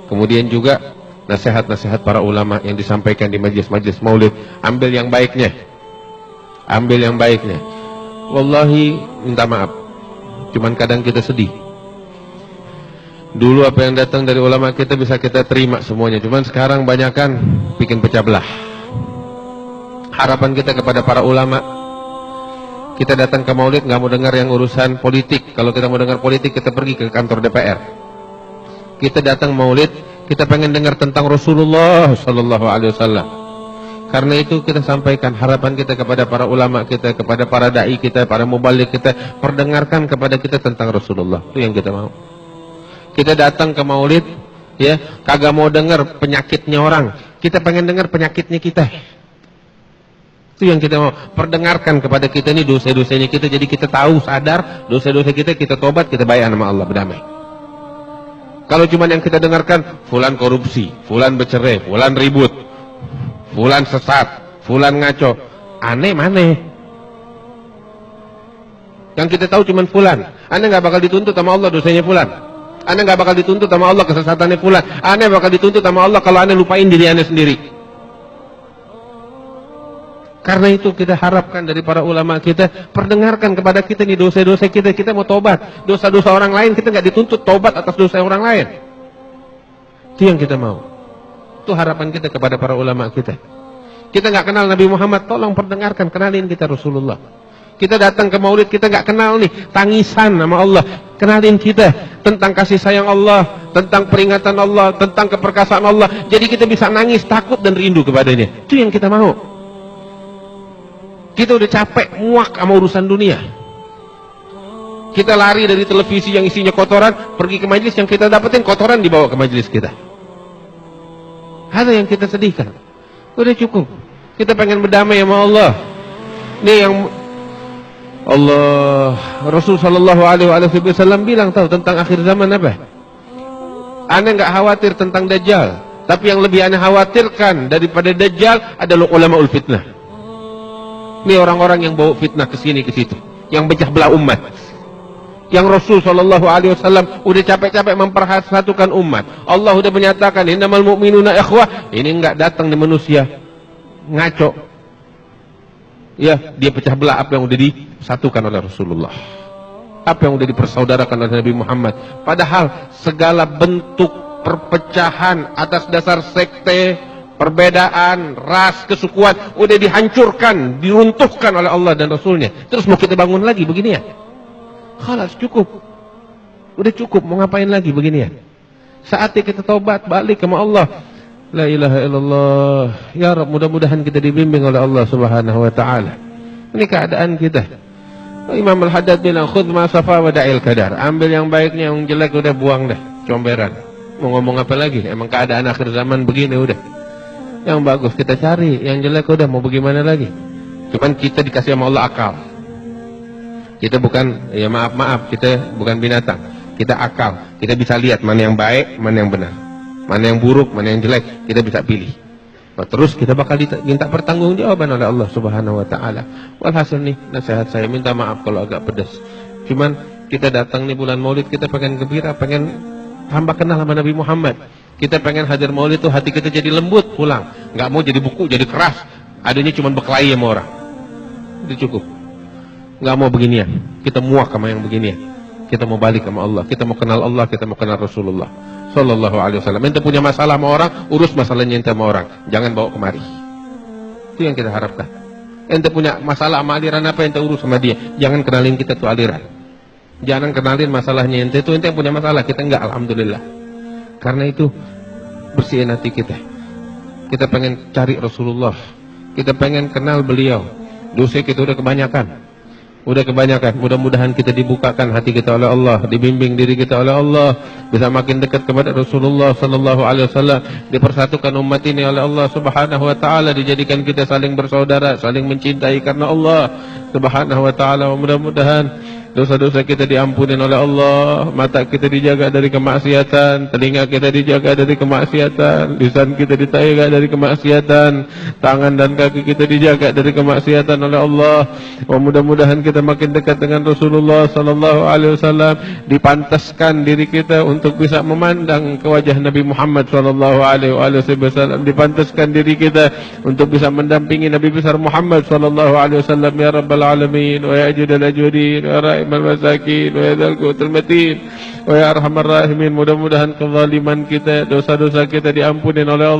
Kemudian juga nasihat-nasihat para ulama yang disampaikan di majelis-majelis maulid, ambil yang baiknya. Ambil yang baiknya. Wallahi minta maaf, cuman kadang kita sedih. Dulu apa yang datang dari ulama kita bisa kita terima semuanya, cuman sekarang banyakan bikin pecah belah. Harapan kita kepada para ulama, kita datang ke maulid nggak mau dengar yang urusan politik. Kalau kita mau dengar politik, kita pergi ke kantor DPR. Kita datang maulid, kita pengen dengar tentang Rasulullah Sallallahu Alaihi Wasallam. Karena itu kita sampaikan harapan kita kepada para ulama kita, kepada para dai kita, para mubalik kita, perdengarkan kepada kita tentang Rasulullah. Itu yang kita mau. Kita datang ke maulid, ya, kagak mau dengar penyakitnya orang. Kita pengen dengar penyakitnya kita. Itu yang kita mau. Perdengarkan kepada kita ini dosa-dosanya kita, jadi kita tahu, sadar dosa-dosa kita tobat, kita bayar sama Allah, berdamai. Kalau cuma yang kita dengarkan, fulan korupsi, fulan bercerai, fulan ribut, fulan sesat, fulan ngaco, aneh mana? Yang kita tahu cuma fulan. Aneh nggak bakal dituntut sama Allah dosanya fulan. Anda nggak bakal dituntut sama Allah kesesatannya fulan. Anda bakal dituntut sama Allah kalau Anda lupain diri Anda sendiri. Karena itu kita harapkan dari para ulama kita, perdengarkan kepada kita nih dosa-dosa kita. Kita mau tobat. Dosa-dosa orang lain kita nggak dituntut tobat atas dosa orang lain. Itu yang kita mau. Itu harapan kita kepada para ulama kita. Kita nggak kenal Nabi Muhammad, tolong perdengarkan, kenalin kita Rasulullah. Kita datang ke maulid, kita nggak kenal nih tangisan nama Allah. Kenalin kita tentang kasih sayang Allah, tentang peringatan Allah, tentang keperkasaan Allah. Jadi kita bisa nangis, takut dan rindu kepadanya. Itu yang kita mau. Kita udah capek, muak sama urusan dunia. Kita lari dari televisi yang isinya kotoran, pergi ke majelis yang kita dapetin kotoran dibawa ke majelis kita. Ada yang kita sedihkan. Udah cukup. Kita pengen berdamai sama Allah. Ini yang Allah, Rasul Sallallahu Alaihi Wasallam bilang tahu tentang akhir zaman apa? Anda nggak khawatir tentang Dajjal, tapi yang lebih Anda khawatirkan daripada Dajjal adalah ulamaul fitnah. Ini orang-orang yang bawa fitnah ke sini ke situ, yang pecah belah umat. Yang Rasul Sallallahu Alaihi Wasallam udah capek-capek mempersatukan umat. Allah udah menyatakan innamal mu'minuna ikhwah. Ini nggak datang di manusia ngaco. Ya, dia pecah belah apa yang udah disatukan oleh Rasulullah, apa yang udah dipersaudarakan oleh Nabi Muhammad. Padahal segala bentuk perpecahan atas dasar sekte, perbedaan, ras, kesukuan udah dihancurkan, diruntuhkan oleh Allah dan Rasulnya. Terus mau kita bangun lagi begini ya? Khalas, cukup. Udah cukup, mau ngapain lagi begini ya? Saatnya kita taubat, balik sama Allah. La ilaha illallah. Ya Rabb, mudah-mudahan kita dibimbing oleh Allah Subhanahu wa taala. Ini keadaan kita. Imam Al-Haddad bilang khudh ma safa wa da'il kadar. Ambil yang baiknya, yang jelek udah buang dah, comberan. Mau ngomong apa lagi? Emang keadaan akhir zaman begini udah. Yang bagus kita cari, yang jelek udah mau bagaimana lagi? Cuman kita dikasih sama Allah akal. Kita bukan, ya maaf, kita bukan binatang. Kita akal. Kita bisa lihat mana yang baik, mana yang benar. Mana yang buruk, mana yang jelek, kita bisa pilih. Terus kita bakal minta pertanggungjawaban oleh Allah Subhanahu wa taala. Walhasil nih, nasihat saya, minta maaf kalau agak pedas. Cuman kita datang nih bulan Maulid, kita pengen gembira, pengen hamba kenal sama Nabi Muhammad. Kita pengen hadir Maulid tuh hati kita jadi lembut pulang. Nggak mau jadi buku, jadi keras. Adanya cuman berkelahi sama orang. Itu cukup. Nggak mau beginian. Kita muak sama yang beginian. Kita mau balik sama Allah. Kita mau kenal Allah, kita mau kenal Rasulullah Sallallahu Alaihi Wasallam. Ente punya masalah sama orang, urus masalahnya ente sama orang, jangan bawa kemari. Itu yang kita harapkan. Ente punya masalah sama aliran apa, ente urus sama dia, jangan kenalin kita tuh aliran. Jangan kenalin masalahnya ente tuh, ente yang punya masalah, kita enggak, alhamdulillah. Karena itu bersihin hati kita. Kita pengen cari Rasulullah, kita pengen kenal beliau. Dosa kita udah kebanyakan. Mudah-mudahan kita dibukakan hati kita oleh Allah, dibimbing diri kita oleh Allah, bisa makin dekat kepada Rasulullah Sallallahu Alaihi Wasallam, dipersatukan umat ini oleh Allah Subhanahu Wa Taala, dijadikan kita saling bersaudara, saling mencintai karena Allah Subhanahu Wa Taala. Mudah-mudahan dosa-dosa kita diampuni oleh Allah, mata kita dijaga dari kemaksiatan, telinga kita dijaga dari kemaksiatan, lisan kita dijaga dari kemaksiatan, tangan dan kaki kita dijaga dari kemaksiatan oleh Allah. Mudah-mudahan kita makin dekat dengan Rasulullah sallallahu alaihi wasallam, dipantaskan diri kita untuk bisa memandang ke wajah Nabi Muhammad sallallahu alaihi wasallam, dipantaskan diri kita untuk bisa mendampingi Nabi besar Muhammad sallallahu alaihi wasallam ya rabbal alamin wa ya ajudal ajudin wa ya rahimal masakin wa ya dzal quwwatil matin wa ya arhamar rahimin. Mudah-mudahan kezaliman kita, dosa-dosa kita diampuni oleh Allah.